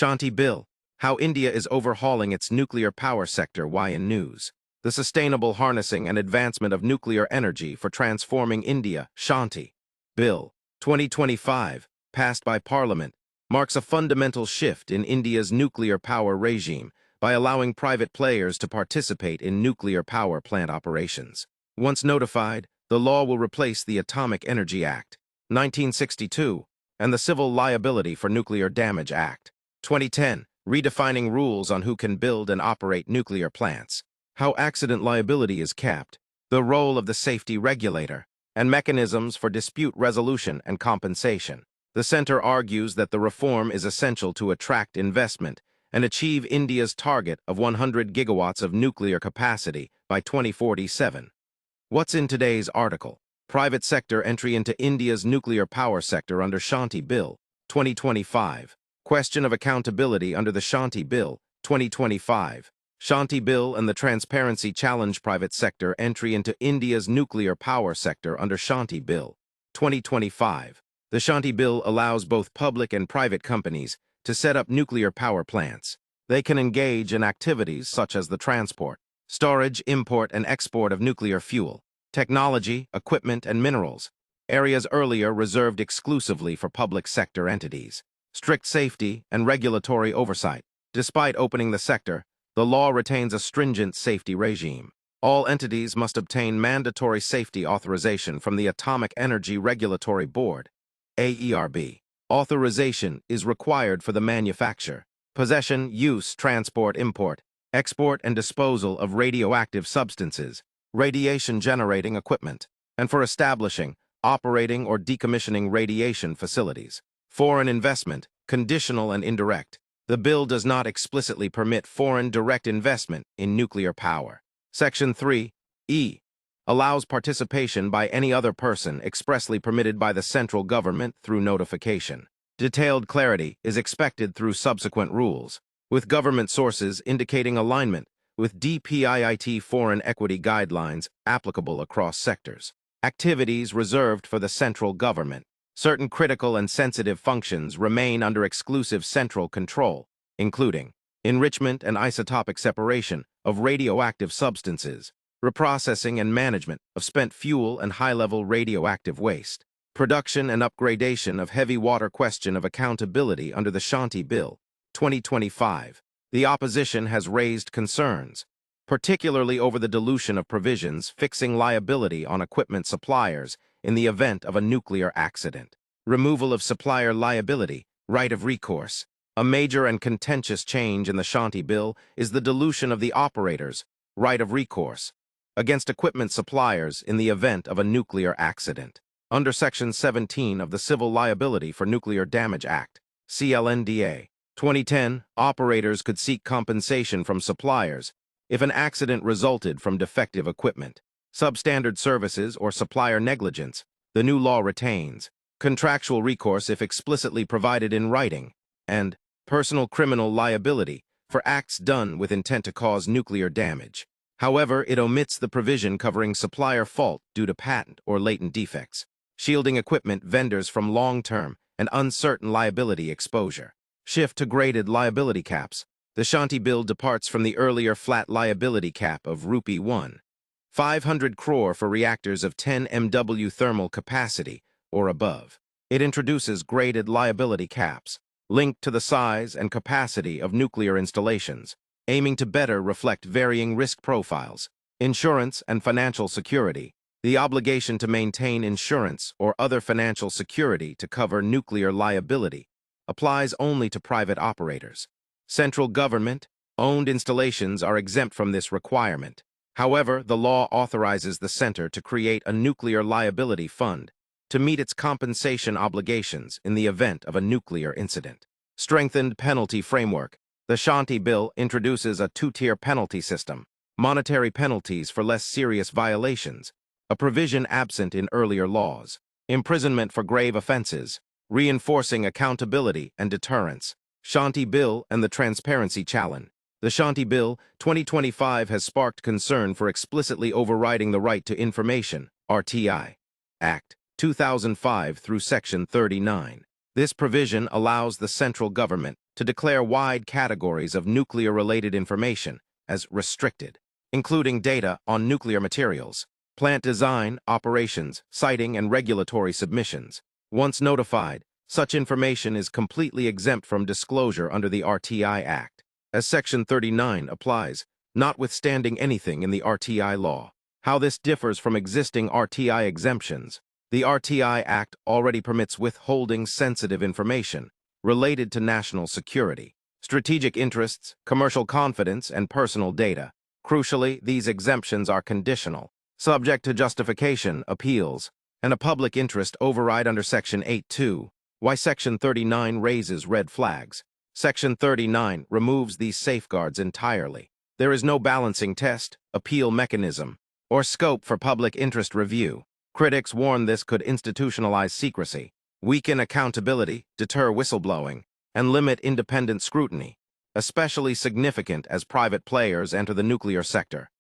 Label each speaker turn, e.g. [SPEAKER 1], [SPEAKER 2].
[SPEAKER 1] Shanti Bill, how India is overhauling its nuclear power sector. Why in news? The sustainable harnessing and advancement of nuclear energy for transforming India. Shanti Bill 2025, passed by Parliament, marks a fundamental shift in India's nuclear power regime by allowing private players to participate in nuclear power plant operations. Once notified, the law will replace the Atomic Energy Act, 1962, and the Civil Liability for Nuclear Damage Act, 2010, redefining rules on who can build and operate nuclear plants, how accident liability is capped, the role of the safety regulator, and mechanisms for dispute resolution and compensation. The center argues that the reform is essential to attract investment and achieve India's target of 100 gigawatts of nuclear capacity by 2047. What's in today's article? Private sector entry into India's nuclear power sector under Shanti Bill, 2025. Question of accountability under the Shanti Bill, 2025. Shanti Bill and the Transparency Challenge private sector entry into India's nuclear power sector under Shanti Bill, 2025. The Shanti Bill allows both public and private companies to set up nuclear power plants. They can engage in activities such as the transport, storage, import, and export of nuclear fuel, technology, equipment, and minerals, areas earlier reserved exclusively for public sector entities. Strict safety and regulatory oversight. Despite opening the sector, the law retains a stringent safety regime. All entities must obtain mandatory safety authorization from the Atomic Energy Regulatory Board, AERB. Authorization is required for the manufacture, possession, use, transport, import, export, and disposal of radioactive substances, radiation-generating equipment, and for establishing, operating, or decommissioning radiation facilities. Foreign investment, conditional and indirect. The bill does not explicitly permit foreign direct investment in nuclear power. Section 3(e) allows participation by any other person expressly permitted by the central government through notification. Detailed clarity is expected through subsequent rules, with government sources indicating alignment with DPIIT foreign equity guidelines applicable across sectors. Activities reserved for the central government. Certain critical and sensitive functions remain under exclusive central control, including enrichment and isotopic separation of radioactive substances, reprocessing and management of spent fuel and high-level radioactive waste, production and upgradation of heavy water. Question of accountability under the Shanti Bill, 2025. The opposition has raised concerns, particularly over the dilution of provisions fixing liability on equipment suppliers in the event of a nuclear accident. Removal of supplier liability, right of recourse. A major and contentious change in the Shanti Bill is the dilution of the operator's right of recourse against equipment suppliers in the event of a nuclear accident. Under Section 17 of the Civil Liability for Nuclear Damage Act, CLNDA, 2010, operators could seek compensation from suppliers if an accident resulted from defective equipment, substandard services, or supplier negligence. The new law retains contractual recourse if explicitly provided in writing, and personal criminal liability for acts done with intent to cause nuclear damage. However, it omits the provision covering supplier fault due to patent or latent defects, shielding equipment vendors from long-term and uncertain liability exposure. Shift to graded liability caps. The Shanti Bill departs from the earlier flat liability cap of Rupee 1,500 crore for reactors of 10 MW thermal capacity or above. It introduces graded liability caps, linked to the size and capacity of nuclear installations, aiming to better reflect varying risk profiles. Insurance and financial security. The obligation to maintain insurance or other financial security to cover nuclear liability applies only to private operators. Central government-owned installations are exempt from this requirement. However, the law authorizes the center to create a nuclear liability fund to meet its compensation obligations in the event of a nuclear incident. Strengthened penalty framework. The Shanti Bill introduces a two-tier penalty system, monetary penalties for less serious violations, a provision absent in earlier laws, imprisonment for grave offenses, reinforcing accountability and deterrence. Shanti Bill and the Transparency Challenge. The Shanti Bill, 2025 has sparked concern for explicitly overriding the Right to Information, RTI, Act, 2005 through Section 39. This provision allows the central government to declare wide categories of nuclear-related information as restricted, including data on nuclear materials, plant design, operations, siting, and regulatory submissions. Once notified, such information is completely exempt from disclosure under the RTI Act, as Section 39 applies, notwithstanding anything in the RTI law. How this differs from existing RTI exemptions. The RTI Act already permits withholding sensitive information related to national security, strategic interests, commercial confidence, and personal data. Crucially, these exemptions are conditional, subject to justification, appeals, and a public interest override under Section 8.2. Why Section 39 raises red flags. Section 39 removes these safeguards entirely. There is no balancing test, appeal mechanism, or scope for public interest review. Critics warn this could institutionalize secrecy, weaken accountability, deter whistleblowing, and limit independent scrutiny, especially significant as private players enter the nuclear sector.